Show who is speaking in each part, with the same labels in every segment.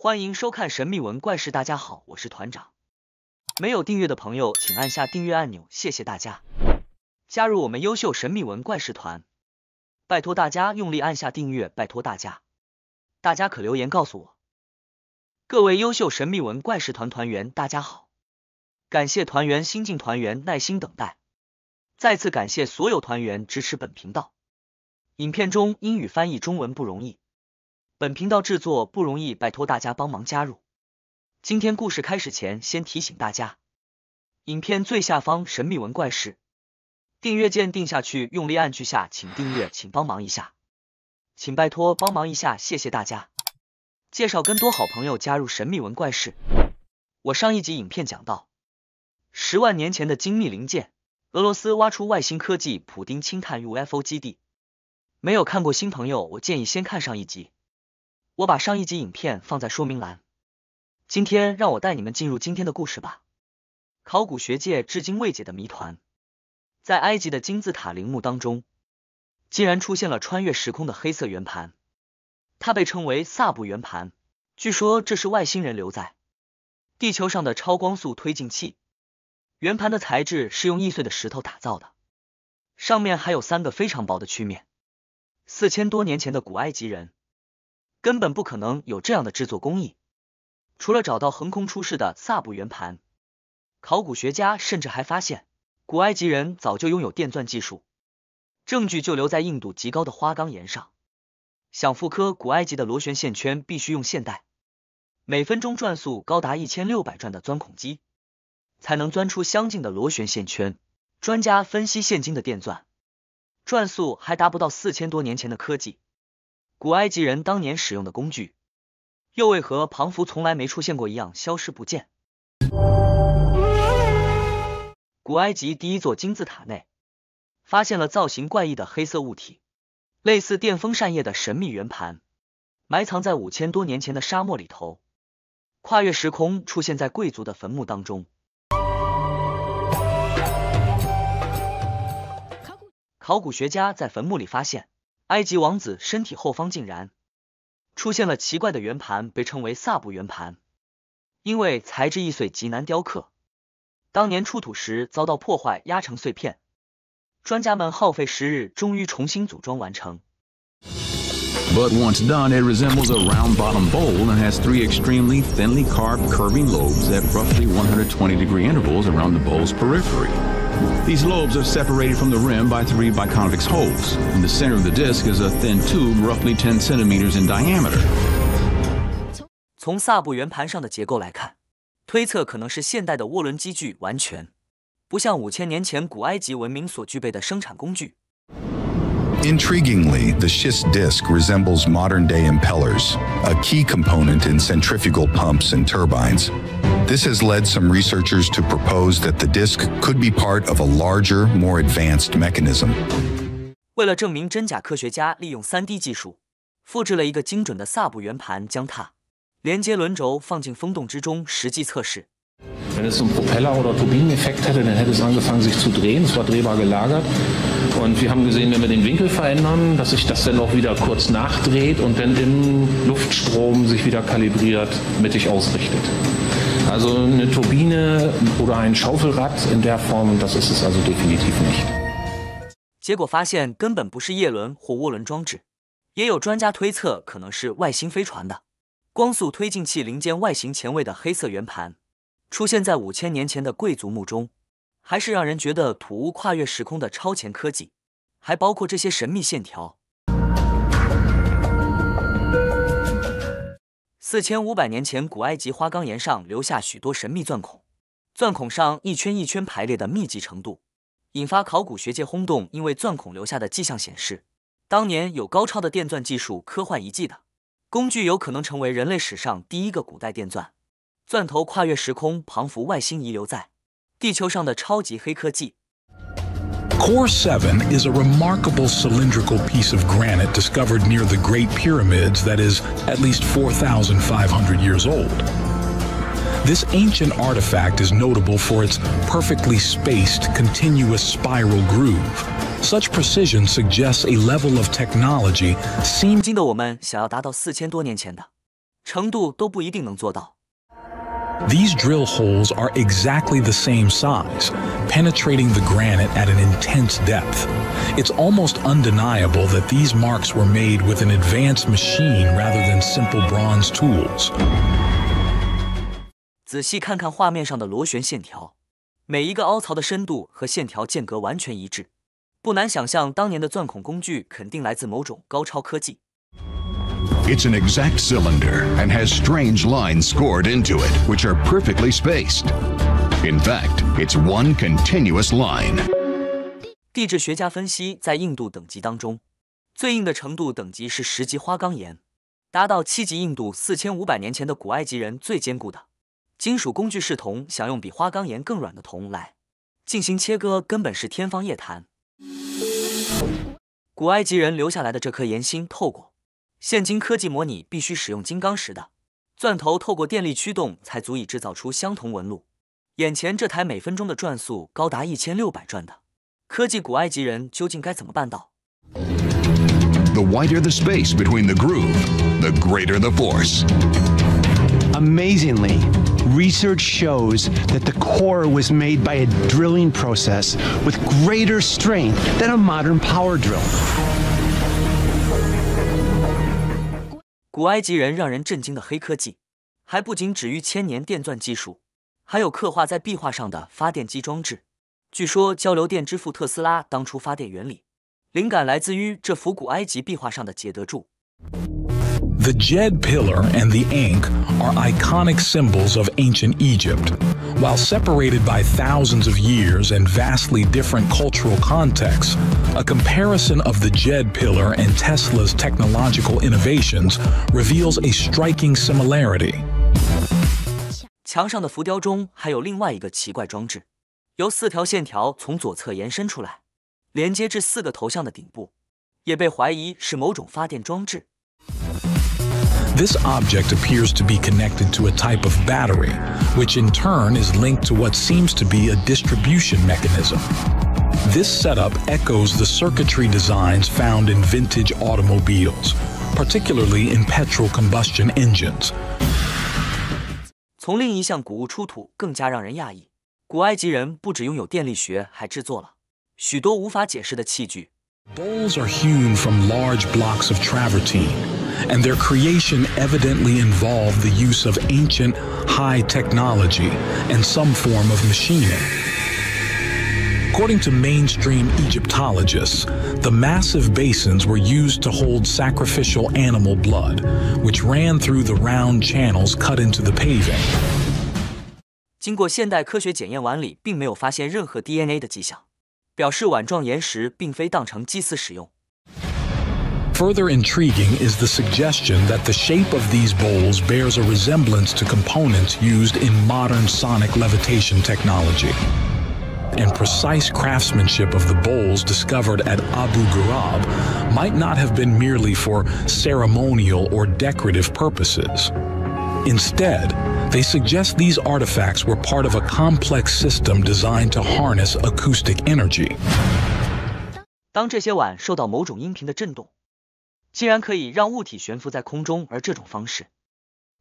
Speaker 1: 欢迎收看神秘文怪事，大家好，我是团长。没有订阅的朋友，请按下订阅按钮，谢谢大家。加入我们优秀神秘文怪事团，拜托大家用力按下订阅，拜托大家。大家可留言告诉我。各位优秀神秘文怪事团团员，大家好，感谢团员新进团员耐心等待，再次感谢所有团员支持本频道。影片中英语翻译中文不容易，本频道制作不容易，拜托大家帮忙加入。今天故事开始前，先提醒大家，影片最下方神秘文怪事订阅键定下去，用力按去下，请订阅，请帮忙一下，请拜托帮忙一下，谢谢大家。介绍更多好朋友加入神秘文怪事。我上一集影片讲到10万年前的精密零件，俄罗斯挖出外星科技，普丁轻探 UFO 基地。没有看过新朋友，我建议先看上一集，我把上一集影片放在说明栏。今天让我带你们进入今天的故事吧。考古学界至今未解的谜团，在埃及的金字塔陵墓当中，竟然出现了穿越时空的黑色圆盘，它被称为萨布圆盘，据说这是外星人留在地球上的超光速推进器。圆盘的材质是用易碎的石头打造的，上面还有3个非常薄的曲面。4000多年前的古埃及人根本不可能有这样的制作工艺。除了找到横空出世的萨布圆盘，考古学家甚至还发现古埃及人早就拥有电钻技术，证据就留在印度极高的花岗岩上。想复刻古埃及的螺旋线圈，必须用现代每分钟转速高达1600转的钻孔机，才能钻出相近的螺旋线圈。专家分析现今的电钻转速还达不到4000多年前的科技，古埃及人当年使用的工具又为何仿佛从来没出现过一样消失不见？古埃及第一座金字塔内发现了造型怪异的黑色物体，类似电风扇叶的神秘圆盘，埋藏在5000多年前的沙漠里头，跨越时空出现在贵族的坟墓当中。考古学家在坟墓里发现，埃及王子身体后方竟然出现了奇怪的圆盘，被称为萨布圆盘。因为材质易碎，极难雕刻，当年出土时遭到破坏，压成碎片。专家们耗费10日，终于重新组装完成。
Speaker 2: But once done, it resembles a round-bottomed bowl and has 3 extremely thinly carved curving lobes at roughly 120-degree intervals around the bowl's periphery. These lobes are separated from the rim by 3 biconvex holes. In the center of the disc is a thin tube roughly 10 centimeters in diameter.
Speaker 1: 从萨布圆盘上的结构来看，推测可能是现代的涡轮机具，完全不像5000年前古埃及文明所具备的生产工具。
Speaker 3: Intriguingly, the schist disc resembles modern-day impellers, a key component in centrifugal pumps and turbines. This has led some researchers to propose that the disc could be part of a larger, more advanced mechanism.
Speaker 1: 为了证明真假，科学家利用 3D 技术复制了一个精准的萨布圆盘，将它连接轮轴放进风洞之中，实际测试。
Speaker 4: Wenn es so einen Propeller- oder Turbineneffekt hätte, dann hätte es angefangen, sich zu drehen. Es war drehbar gelagert. Und wir haben gesehen, wenn wir den Winkel verändern, dass sich das dann auch wieder kurz nachdreht und dann im Luftstrom sich wieder kalibriert, mittig ausrichtet. Also eine Turbine oder ein Schaufelrad in der Form, das ist es also definitiv nicht.
Speaker 1: 结果发现根本不是叶轮或涡轮装置，也有专家推测可能是外星飞船的光速推进器零件。外形前卫的黑色圆盘出现在5000年前的贵族墓中，还是让人觉得突兀，跨越时空的超前科技，还包括这些神秘线条。4500年前，古埃及花岗岩上留下许多神秘钻孔，钻孔上一圈一圈排列的密集程度，引发考古学界轰动。因为钻孔留下的迹象显示，当年有高超的电钻技术，科幻遗迹的工具有可能成为人类史上第一个古代电钻。钻头跨越时空，仿佛外星遗留在地球上的超级黑科技。
Speaker 5: Core 7 is a remarkable cylindrical piece of granite discovered near the Great Pyramids that is at least 4,500 years old. This ancient artifact is notable for its perfectly spaced, continuous spiral groove. Such precision suggests a level of technology seemed
Speaker 1: 今的我们想要达到4000多年前的程度都不一定能做到。
Speaker 5: These drill holes are exactly the same size, penetrating the granite at an intense depth. It's almost undeniable that these marks were made with an advanced machine rather than simple bronze tools.
Speaker 1: 仔细看看画面上的螺旋线条，每一个凹槽的深度和线条间隔完全一致，不难想象当年的钻孔工具肯定来自某种高超科技。
Speaker 6: It's an exact cylinder and has strange lines scored into it, which are perfectly spaced. In fact, it's one continuous line.
Speaker 1: 地质学家分析，在硬度等级当中，最硬的程度等级是10级花岗岩，达到7级硬度。4500年前的古埃及人最坚固的金属工具是铜，想用比花岗岩更软的铜来进行切割，根本是天方夜谭。古埃及人留下来的这颗岩芯透过现今科技模拟必须使用金刚石的钻头，透过电力驱动才足以制造出相同纹路。眼前这台每分钟的转速高达1600转的科技，古埃及人究竟该怎么办到？
Speaker 6: The wider the space between the groove, the greater the force.
Speaker 7: Amazingly, research shows that the core was made by a drilling process with greater strength than a modern power drill.
Speaker 1: 古埃及人让人震惊的黑科技，还不仅止于1000年电钻技术，还有刻画在壁画上的发电机装置。据说交流电之父特斯拉当初发电原理，灵感来自于这幅古埃及壁画上的解德柱。
Speaker 5: The Djed pillar and the Ankh are iconic symbols of ancient Egypt. While separated by thousands of years and vastly different cultural contexts, a comparison of the Djed pillar and Tesla's technological innovations reveals a striking similarity.
Speaker 1: 墙上的浮雕中还有另外一个奇怪装置，由4条线条从左侧延伸出来，连接至4个头像的顶部，也被怀疑是某种发电装置。
Speaker 5: This object appears to be connected to a type of battery, which in turn is linked to what seems to be a distribution mechanism. This setup echoes the circuitry designs found in vintage automobiles, particularly in petrol combustion engines.
Speaker 1: 从另一项古物出土更加让人讶异，古埃及人不只拥有电力学，还制作了许多无法解释的器具。
Speaker 5: Bowls are hewn from large blocks of travertine, and their creation evidently involved the use of ancient high technology and some form of machining. According to mainstream Egyptologists, the massive basins were used to hold sacrificial animal blood, which ran through the round channels cut into the paving.
Speaker 1: 经过现代科学检验，碗里并没有发现任何 DNA 的迹象，表示碗状岩石并非当成祭祀使用。
Speaker 5: Further intriguing is the suggestion that the shape of these bowls bears a resemblance to components used in modern sonic levitation technology. And precise craftsmanship of the bowls discovered at Abu Ghurab might not have been merely for ceremonial or decorative purposes. Instead, they suggest these artifacts were part of a complex system designed to harness acoustic energy.
Speaker 1: 当这些碗受到某种音频的震动，竟然可以让物体悬浮在空中，而这种方式，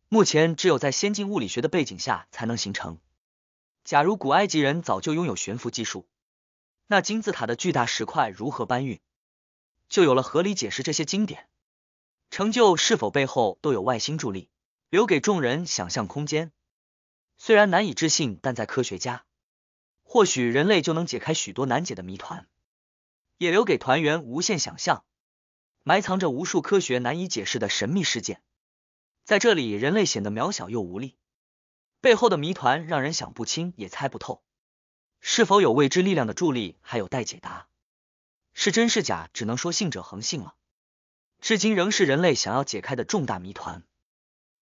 Speaker 1: 目前只有在先进物理学的背景下才能形成。假如古埃及人早就拥有悬浮技术，那金字塔的巨大石块如何搬运，就有了合理解释。这些经典成就是否背后都有外星助力，留给众人想象空间。虽然难以置信，但在科学家，或许人类就能解开许多难解的谜团，也留给团员无限想象。埋藏着无数科学难以解释的神秘事件，在这里人类显得渺小又无力，背后的谜团让人想不清也猜不透，是否有未知力量的助力还有待解答，是真是假只能说信者恒信了。至今仍是人类想要解开的重大谜团，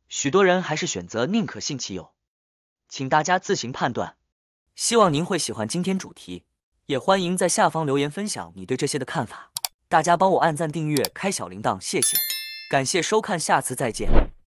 Speaker 1: 许多人还是选择宁可信其有，请大家自行判断。希望您会喜欢今天主题，也欢迎在下方留言分享你对这些的看法。大家帮我按赞订阅开小铃铛，谢谢，感谢收看，下次再见。